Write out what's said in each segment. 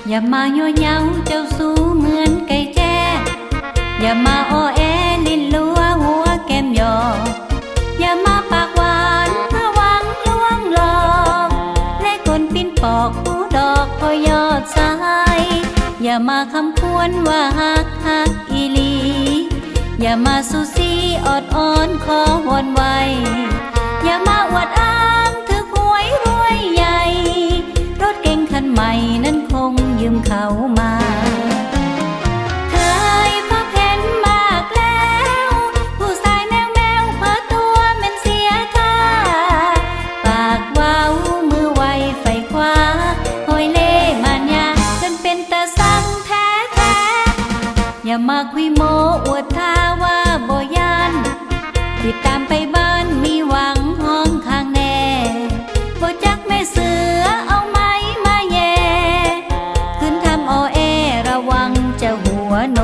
อย่ามายั่วเย้าเจ้าสู้เหมือนไก่แจ้อย่ามาอ้อแอลิ้นลัวหัวแก้มหยอกอย่ามาปากหวานเพื่อหวังลวงหลอกและคนปิ้นปอกผู้ดอกพอยอดสายอย่ามาคำควรว่าฮักฮักอีหลีอย่ามาสู้ซีออดอ้อนขอวอนไว้อย่ามาอวดอ้างถือหวยรวยใหญ่รถเก๋งคันใหม่นั้นคงยืมเขามาเคยพบเห็นมากแล้วผู้ชายแมวแมวเผลอตัวเหม็นเสียท่าปากว้าวมือไวไฟคว้าหอยเล่มานยาจนเป็นตาสั่งแท้แท้อย่ามาคุยโมอวดท่าว่าบ่ยานติดตามไปบ้านมีหวังห้องข้างแน่บ่จักแม่เสือเอาไม้มาแย่ขึ้นทำอ้อแอระวังจะหัวโน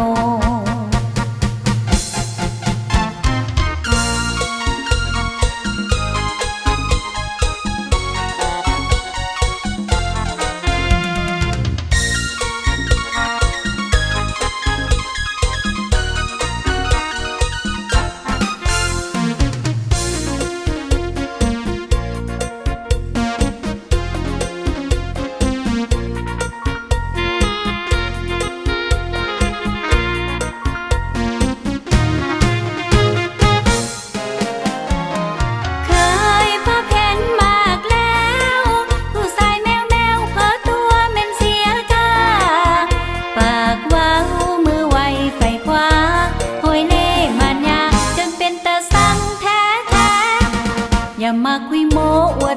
อย่ามาคุยโมอว